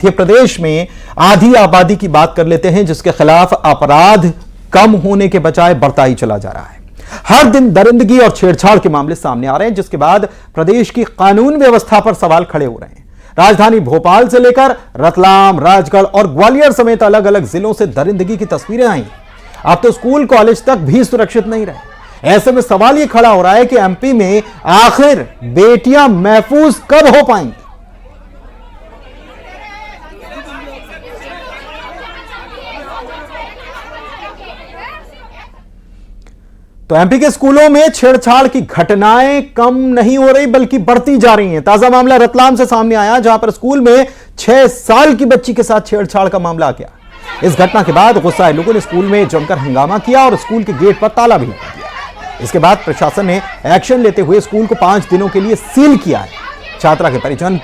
मध्य प्रदेश में आधी आबादी की बात कर लेते हैं, जिसके खिलाफ अपराध कम होने के बजाय बढ़ता ही चला जा रहा है। हर दिन दरिंदगी और छेड़छाड़ के मामले सामने आ रहे हैं, जिसके बाद प्रदेश की कानून व्यवस्था पर सवाल खड़े हो रहे हैं। राजधानी भोपाल से लेकर रतलाम, राजगढ़ और ग्वालियर समेत अलग अलग जिलों से दरिंदगी की तस्वीरें आई। अब तो स्कूल कॉलेज तक भी सुरक्षित नहीं रहे। ऐसे में सवाल यह खड़ा हो रहा है कि एमपी में आखिर बेटियां महफूज कब हो पाएंगी। तो एमपी के स्कूलों में छेड़छाड़ की घटनाएं कम नहीं हो रही बल्कि बढ़ती जा रही हैं। ताजा मामला रतलाम से सामने आया, जहां पर स्कूल में 6 साल की बच्ची के साथ छेड़छाड़ का मामला आ गया। इस घटना के बाद गुस्साए लोगों ने स्कूल में जमकर हंगामा किया और स्कूल के गेट पर ताला भी लगा दिया। इसके बाद प्रशासन ने एक्शन लेते हुए स्कूल को 5 दिनों के लिए सील किया है। छात्रा के परिजन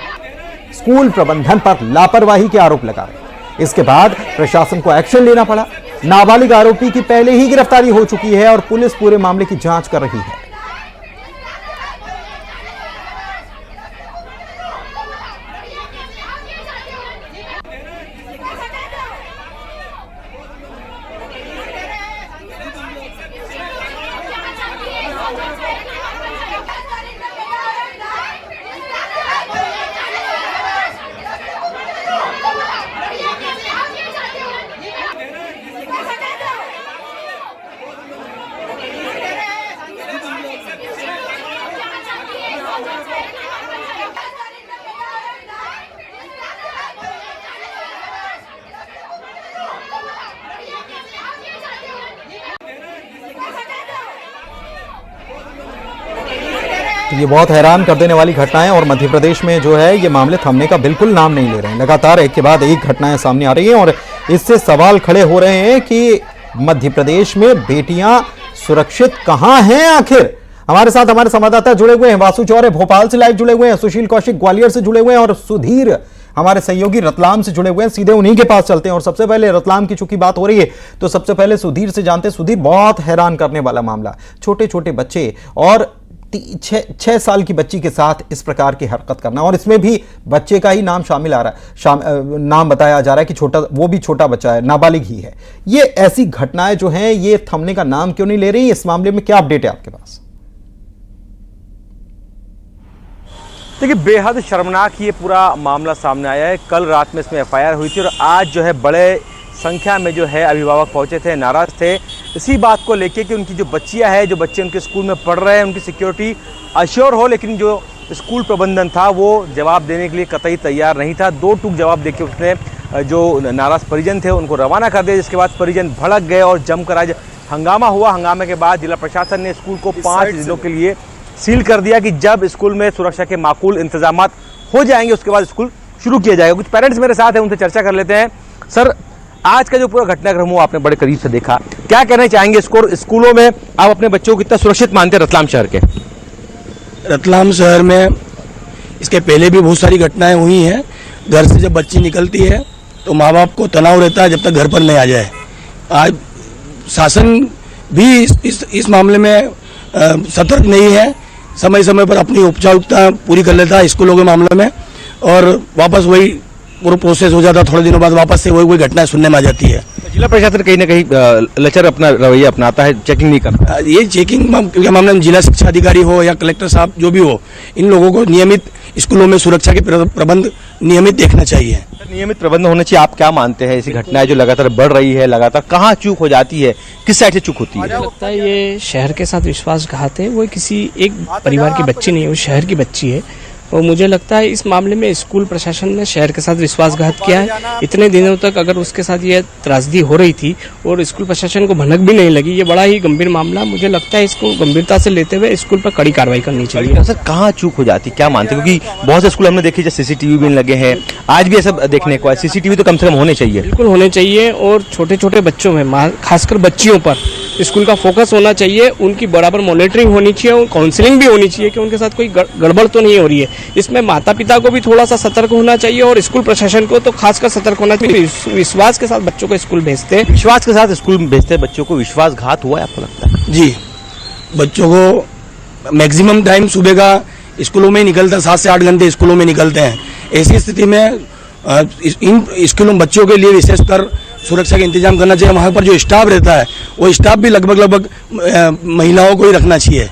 स्कूल प्रबंधन पर लापरवाही के आरोप लगा रहे। इसके बाद प्रशासन को एक्शन लेना पड़ा। नाबालिग आरोपी की पहले ही गिरफ्तारी हो चुकी है और पुलिस पूरे मामले की जांच कर रही है। तो ये बहुत हैरान कर देने वाली घटनाएं और मध्य प्रदेश में जो है ये मामले थमने का बिल्कुल नाम नहीं ले रहे हैं। लगातार एक के बाद एक घटनाएं सामने आ रही हैं और इससे सवाल खड़े हो रहे हैं कि मध्य प्रदेश में बेटियां सुरक्षित कहां हैं आखिर। हमारे साथ हमारे संवाददाता जुड़े हुए हैं, वासु चौरे भोपाल से लाइव जुड़े हुए हैं, सुशील कौशिक ग्वालियर से जुड़े हुए हैं और सुधीर हमारे सहयोगी रतलाम से जुड़े हुए हैं। सीधे उन्हीं के पास चलते हैं और सबसे पहले रतलाम की चूंकि बात हो रही है तो सबसे पहले सुधीर से जानते हैं। सुधीर, बहुत हैरान करने वाला मामला, छोटे छोटे बच्चे और 6 साल की बच्ची के साथ इस प्रकार की हरकत करना, और इसमें भी बच्चे का ही नाम शामिल आ रहा है, नाम बताया जा रहा है कि छोटा, वो भी छोटा बच्चा है, नाबालिग ही है। ये ऐसी घटनाएं जो हैं ये थमने का नाम क्यों नहीं ले रही? इस मामले में क्या अपडेट है आपके पास? देखिए, बेहद शर्मनाक ये पूरा मामला सामने आया है। कल रात में इसमें एफआईआर हुई थी और आज जो है बड़े संख्या में जो है अभिभावक पहुंचे थे, नाराज थे इसी बात को लेके कि उनकी जो बच्चियां हैं, जो बच्चे उनके स्कूल में पढ़ रहे हैं, उनकी सिक्योरिटी अश्योर हो। लेकिन जो स्कूल प्रबंधन था वो जवाब देने के लिए कतई तैयार नहीं था। 2 टूक जवाब देके उसने जो नाराज परिजन थे उनको रवाना कर दिया, जिसके बाद परिजन भड़क गए और जमकर आज हंगामा हुआ। हंगामे के बाद जिला प्रशासन ने स्कूल को 5 दिनों के लिए सील कर दिया कि जब स्कूल में सुरक्षा के माकूल इंतजाम हो जाएंगे उसके बाद स्कूल शुरू किया जाएगा। कुछ पेरेंट्स मेरे साथ हैं, उनसे चर्चा कर लेते हैं। सर, आज का जो पूरा घटनाक्रम हुआ आपने बड़े करीब से देखा, क्या कहना चाहेंगे? स्कूलों में आप अपने बच्चों को कितना सुरक्षित मानते हैं रतलाम शहर के? रतलाम शहर में इसके पहले भी बहुत सारी घटनाएं हुई हैं। घर से जब बच्ची निकलती है तो माँ बाप को तनाव रहता है जब तक घर पर नहीं आ जाए। आज शासन भी इस मामले में सतर्क नहीं है, समय समय पर अपनी औपचारिकता पूरी कर लेता है स्कूलों के मामले में और वापस वही पूरा प्रोसेस हो जाता है। थोड़े दिनों बाद वापस से वही घटनाएं सुनने में आ जाती है। जिला प्रशासन कहीं ना कहीं लचर अपना रवैया अपनाता है, चेकिंग नहीं करता। ये चेकिंग के मामले में जिला शिक्षा अधिकारी हो या कलेक्टर साहब जो भी हो, इन लोगों को नियमित स्कूलों में सुरक्षा के प्रबंध नियमित देखना चाहिए। नियमित प्रबंध होने चाहिए। आप क्या मानते हैं ऐसी घटनाएं जो लगातार बढ़ रही है, लगातार कहाँ चूक हो जाती है, किस साइड से चूक होती है? मुझे लगता है ये शहर के साथ विश्वासघात है। वो किसी एक परिवार की बच्ची नहीं है, वो शहर की बच्ची है। और मुझे लगता है इस मामले में स्कूल प्रशासन ने शहर के साथ विश्वासघात किया है। इतने दिनों तक अगर उसके साथ ये त्रासदी हो रही थी और स्कूल प्रशासन को भनक भी नहीं लगी, ये बड़ा ही गंभीर मामला। मुझे लगता है इसको गंभीरता से लेते हुए स्कूल पर कड़ी कार्रवाई करनी चाहिए। सर, कहाँ चूक हो जाती, क्या मानते हैं? क्योंकि बहुत से स्कूल हमने देखे जैसे सीसीटीवी भी लगे हैं, आज भी ऐसा देखने को है। सीसीटीवी तो कम से कम होने चाहिए, बिल्कुल होने चाहिए। और छोटे छोटे बच्चों में, खासकर बच्चियों पर स्कूल का फोकस होना चाहिए। उनकी बराबर मॉनिटरिंग होनी चाहिए और काउंसलिंग भी होनी चाहिए कि उनके साथ कोई गड़बड़ तो नहीं हो रही है। इसमें माता पिता को भी थोड़ा सा सतर्क होना चाहिए और स्कूल प्रशासन को तो खासकर सतर्क होना चाहिए। विश्वास के साथ बच्चों को स्कूल भेजते हैं, विश्वास के साथ स्कूल भेजते बच्चों को, विश्वासघात हुआ है आपको लगता है? जी, बच्चों को मैक्सिमम टाइम सुबह का स्कूलों में ही निकलता है, 7 से 8 घंटे स्कूलों में निकलते हैं। ऐसी स्थिति में इन स्कूलों में बच्चों के लिए विशेषकर सुरक्षा का इंतजाम करना चाहिए। वहाँ पर जो स्टाफ रहता है वो स्टाफ भी लगभग महिलाओं को ही रखना चाहिए।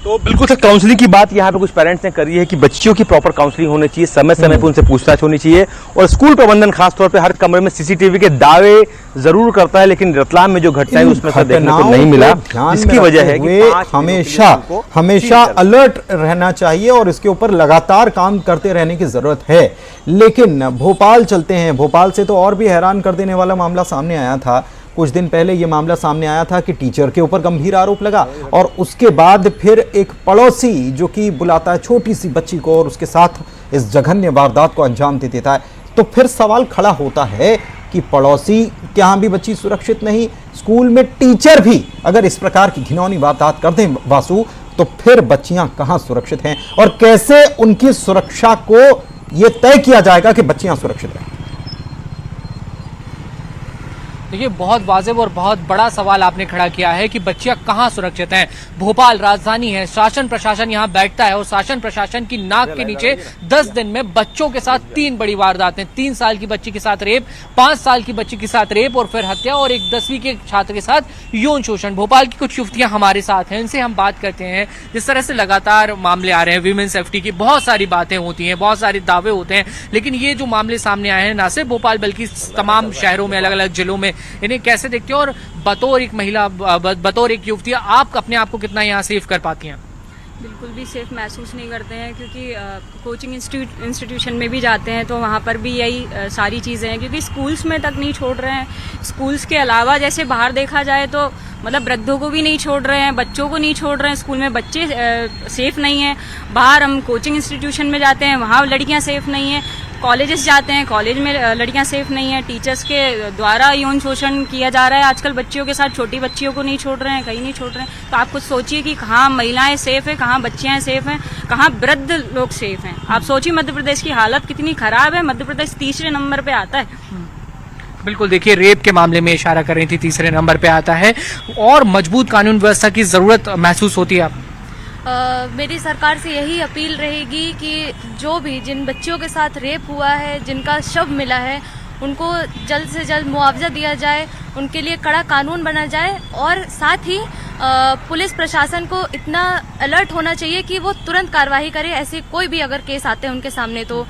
तो बिल्कुल सर, काउंसलिंग की बात यहाँ पे कुछ पेरेंट्स ने करी है कि बच्चियों की प्रॉपर काउंसलिंग होनी चाहिए, समय समय पर उनसे पूछताछ होनी चाहिए, और स्कूल प्रबंधन खासतौर पे हर कमरे में सीसीटीवी के दावे जरूर करता है, लेकिन रतलाम में जो घटनाएं उसमें से देखने को नहीं मिला। इसकी वजह है कि हमेशा अलर्ट रहना चाहिए और इसके ऊपर लगातार काम करते रहने की जरूरत है। लेकिन भोपाल चलते हैं। भोपाल से तो और भी हैरान कर देने वाला मामला सामने आया था। कुछ दिन पहले ये मामला सामने आया था कि टीचर के ऊपर गंभीर आरोप लगा और उसके बाद फिर एक पड़ोसी जो कि बुलाता है छोटी सी बच्ची को और उसके साथ इस जघन्य वारदात को अंजाम दे देता है। तो फिर सवाल खड़ा होता है कि पड़ोसी के यहाँ भी बच्ची सुरक्षित नहीं, स्कूल में टीचर भी अगर इस प्रकार की घिनौनी वारदात कर दें वासु, तो फिर बच्चियां कहाँ सुरक्षित हैं और कैसे उनकी सुरक्षा को यह तय किया जाएगा कि बच्चियां सुरक्षित रहें? देखिए, बहुत वाजिब और बहुत बड़ा सवाल आपने खड़ा किया है कि बच्चियां कहाँ सुरक्षित हैं। भोपाल राजधानी है, शासन प्रशासन यहाँ बैठता है और शासन प्रशासन की नाक के नीचे 10 दिन में बच्चों के साथ 3 बड़ी वारदातें, 3 साल की बच्ची के साथ रेप, 5 साल की बच्ची के साथ रेप और फिर हत्या, और एक 10वीं के छात्र के साथ यौन शोषण। भोपाल की कुछ युवतियां हमारे साथ हैं, इनसे हम बात करते हैं। जिस तरह से लगातार मामले आ रहे हैं, वीमेन सेफ्टी की बहुत सारी बातें होती हैं, बहुत सारे दावे होते हैं, लेकिन ये जो मामले सामने आए हैं, ना सिर्फ भोपाल बल्कि तमाम शहरों में, अलग अलग जिलों में, इन्हें कैसे देखते हो? और बतौर एक महिला, बतौर एक युवती, आप अपने आप को कितना यहाँ सेफ कर पाती हैं? बिल्कुल भी सेफ महसूस नहीं करते हैं, क्योंकि कोचिंग इंस्टीट्यूशन में भी जाते हैं तो वहाँ पर भी यही सारी चीज़ें हैं, क्योंकि स्कूल्स में तक नहीं छोड़ रहे हैं। स्कूल्स के अलावा जैसे बाहर देखा जाए तो मतलब वृद्धों को भी नहीं छोड़ रहे हैं, बच्चों को नहीं छोड़ रहे हैं, स्कूल में बच्चे सेफ नहीं हैं। बाहर हम कोचिंग इंस्टीट्यूशन में जाते हैं, वहाँ लड़कियाँ सेफ नहीं हैं। कॉलेजेस जाते हैं, कॉलेज में लड़कियां सेफ नहीं हैं। टीचर्स के द्वारा यौन शोषण किया जा रहा है आजकल बच्चियों के साथ, छोटी बच्चियों को नहीं छोड़ रहे हैं, कहीं नहीं छोड़ रहे हैं। तो आप कुछ सोचिए कि कहाँ महिलाएं सेफ हैं, कहाँ बच्चियां सेफ हैं, कहाँ वृद्ध लोग सेफ हैं। आप सोचिए मध्य प्रदेश की हालत कितनी खराब है। मध्य प्रदेश तीसरे नंबर पे आता है। बिल्कुल, देखिए, रेप के मामले में इशारा कर रही थी, तीसरे नंबर पे आता है, और मजबूत कानून व्यवस्था की जरूरत महसूस होती है आप? मेरी सरकार से यही अपील रहेगी कि जो भी जिन बच्चियों के साथ रेप हुआ है, जिनका शव मिला है, उनको जल्द से जल्द मुआवजा दिया जाए, उनके लिए कड़ा कानून बना जाए, और साथ ही पुलिस प्रशासन को इतना अलर्ट होना चाहिए कि वो तुरंत कार्रवाई करे। ऐसे कोई भी अगर केस आते हैं उनके सामने तो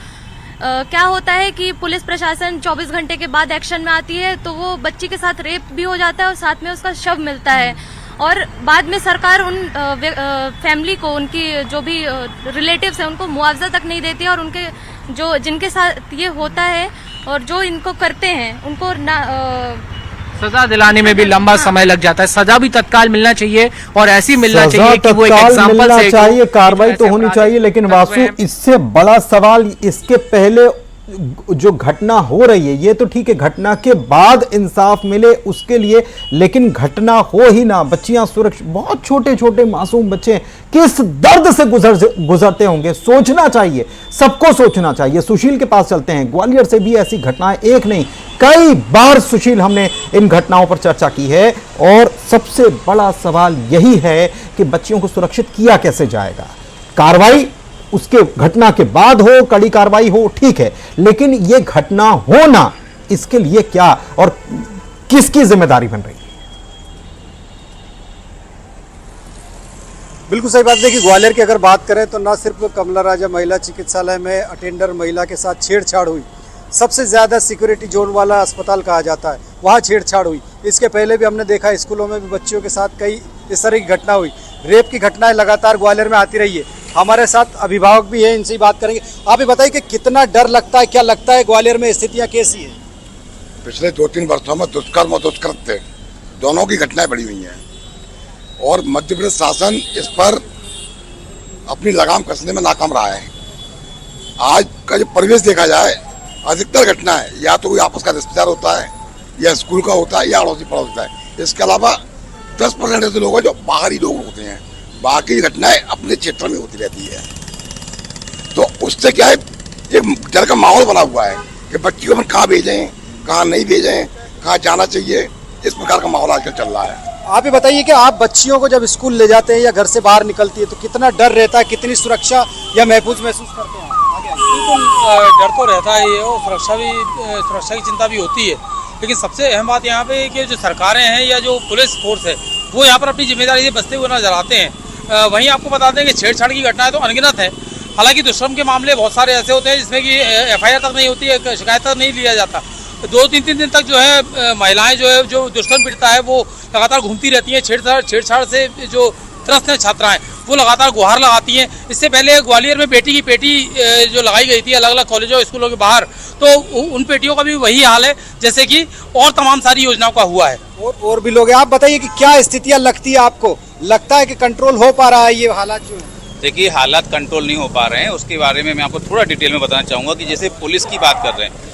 क्या होता है कि पुलिस प्रशासन 24 घंटे के बाद एक्शन में आती है तो वो बच्ची के साथ रेप भी हो जाता है और साथ में उसका शव मिलता है, और बाद में सरकार उन फैमिली को, उनकी जो भी रिलेटिव्स हैं, उनको मुआवजा तक नहीं देती है, और उनके जो जिनके साथ ये होता है और जो इनको करते हैं उनको सजा दिलाने में भी लंबा समय लग जाता है। सजा भी तत्काल मिलना चाहिए और ऐसी मिलना चाहिए कि वो एक एग्जांपल से चाहिए, कार्रवाई तो होनी चाहिए। लेकिन वासु, इससे बड़ा सवाल, इसके पहले जो घटना हो रही है, ये तो ठीक है, घटना के बाद इंसाफ मिले उसके लिए, लेकिन घटना हो ही ना, बच्चियां सुरक्षित, बहुत छोटे छोटे मासूम बच्चे किस दर्द से गुजरते होंगे, सोचना चाहिए, सबको सोचना चाहिए। सुशील के पास चलते हैं। ग्वालियर से भी ऐसी घटनाएं एक नहीं कई बार सुशील हमने इन घटनाओं पर चर्चा की है, और सबसे बड़ा सवाल यही है कि बच्चियों को सुरक्षित किया कैसे जाएगा। कार्रवाई उसके घटना के बाद हो, कड़ी कार्रवाई हो, ठीक है, लेकिन यह घटना हो ना, इसके लिए क्या और किसकी जिम्मेदारी बन रही है? बिल्कुल सही बात। देखिए, ग्वालियर की अगर बात करें तो न सिर्फ कमला राजा महिला चिकित्सालय में अटेंडर महिला के साथ छेड़छाड़ हुई, सबसे ज़्यादा सिक्योरिटी जोन वाला अस्पताल कहा जाता है, वहाँ छेड़छाड़ हुई। इसके पहले भी हमने देखा स्कूलों में भी बच्चियों के साथ कई इस तरह की घटना हुई। रेप की घटनाएं लगातार ग्वालियर में आती रही है। हमारे साथ अभिभावक भी हैं, इनसे ही बात करेंगे। आप ही बताइए कि कितना डर लगता है, क्या लगता है ग्वालियर में स्थितियाँ कैसी हैं? पिछले 2-3 वर्षों में दुष्कर्म और दुष्कृत्य दोनों की घटनाएं बढ़ी हुई हैं, और मध्य प्रदेश शासन इस पर अपनी लगाम कसने में नाकाम रहा है। आज का जो परिवेश देखा जाए, अधिकतर घटनाएं या तो कोई आपस का रिश्तेदार होता है, या स्कूल का होता है, या अड़ोसी पड़ोस होता है। इसके अलावा 10% ऐसे लोग हैं जो बाहरी लोग होते हैं, बाकी घटनाएं अपने क्षेत्र में होती रहती है। तो उससे क्या है, एक डर का माहौल बना हुआ है कि बच्चियों को कहाँ भेजें, कहाँ नहीं भेजें, कहाँ जाना चाहिए, इस प्रकार का माहौल आजकल चल रहा है। आप ही बताइए कि आप बच्चियों को जब स्कूल ले जाते हैं या घर से बाहर निकलती है तो कितना डर रहता है, कितनी सुरक्षा या महफूज महसूस करते हैं? बिल्कुल डर तो रहता है ये, और सुरक्षा की चिंता भी होती है। लेकिन सबसे अहम बात यहाँ पे है कि जो सरकारें हैं या जो पुलिस फोर्स है वो यहाँ पर अपनी जिम्मेदारी से बचते हुए नजर आते हैं। वहीं आपको बता दें कि छेड़छाड़ की घटनाएं तो अनगिनत है। हालांकि दुष्कर्म के मामले बहुत सारे ऐसे होते हैं जिसमें कि FIR तक नहीं होती है, शिकायत तक नहीं लिया जाता। 2-3 दिन तक जो है महिलाएं जो दुष्कर्म पीड़िता है वो लगातार घूमती रहती हैं। छेड़छाड़ से जो त्रस्त हैं छात्राएं वो लगातार गुहार लगाती हैं। इससे पहले ग्वालियर में बेटी की पेटी जो लगाई गई थी अलग अलग कॉलेजों स्कूलों के बाहर, तो उन पेटियों का भी वही हाल है जैसे कि और तमाम सारी योजनाओं का हुआ है। और भी लोग हैं। आप बताइए कि क्या स्थितियां लगती है आपको, लगता है कि कंट्रोल हो पा रहा है ये हालात जो? देखिए, हालात कंट्रोल नहीं हो पा रहे हैं। उसके बारे में मैं आपको थोड़ा डिटेल में बताना चाहूँगा कि जैसे पुलिस की बात कर रहे हैं,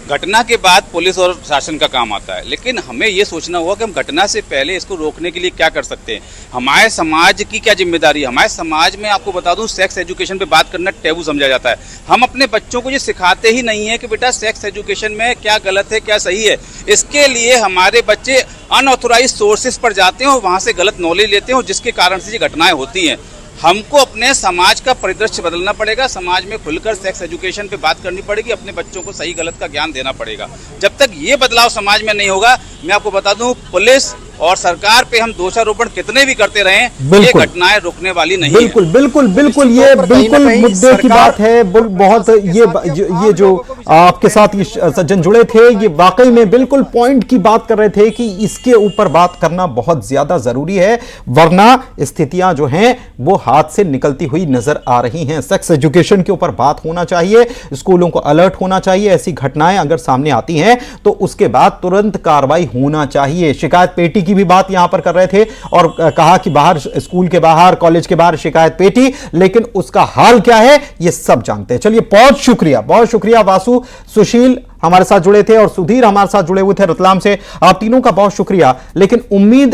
घटना के बाद पुलिस और शासन का काम आता है, लेकिन हमें ये सोचना होगा कि हम घटना से पहले इसको रोकने के लिए क्या कर सकते हैं। हमारे समाज की क्या जिम्मेदारी है। हमारे समाज में आपको बता दूं, सेक्स एजुकेशन पे बात करना टैबू समझा जाता है। हम अपने बच्चों को ये सिखाते ही नहीं है कि बेटा सेक्स एजुकेशन में क्या गलत है क्या सही है। इसके लिए हमारे बच्चे अनऑथोराइज सोर्सेज पर जाते हैं और वहाँ से गलत नॉलेज लेते हैं, और जिसके कारण से ये घटनाएं होती हैं। हमको अपने समाज का परिदृश्य बदलना पड़ेगा। समाज में खुलकर सेक्स एजुकेशन पे बात करनी पड़ेगी। अपने बच्चों को सही गलत का ज्ञान देना पड़ेगा। जब तक ये बदलाव समाज में नहीं होगा, मैं आपको बता दूं, पुलिस और सरकार पे हम दोषारोपण कितने भी करते रहें, ये घटनाएं रुकने वाली नहीं है। बिल्कुल ये बिल्कुल मुद्दे की बात है। बहुत ये जो आपके साथ ये सज्जन जुड़े थे, ये वाकई में बिल्कुल पॉइंट की बात कर रहे थे कि इसके ऊपर बात करना बहुत ज्यादा जरूरी है, वरना स्थितियां जो हैं वो हाथ से निकलती हुई नजर आ रही हैं। सेक्स एजुकेशन के ऊपर बात होना चाहिए, स्कूलों को अलर्ट होना चाहिए। ऐसी घटनाएं अगर सामने आती हैं तो उसके बाद तुरंत कार्रवाई होना चाहिए। शिकायत पेटी की भी बात यहां पर कर रहे थे और कहा कि बाहर, स्कूल के बाहर, कॉलेज के बाहर शिकायत पेटी, लेकिन उसका हाल क्या है ये सब जानते हैं। चलिए, बहुत शुक्रिया वासु, सुशील हमारे साथ जुड़े थे और सुधीर हमारे साथ जुड़े हुए थे रतलाम से। आप तीनों का बहुत शुक्रिया। लेकिन उम्मीद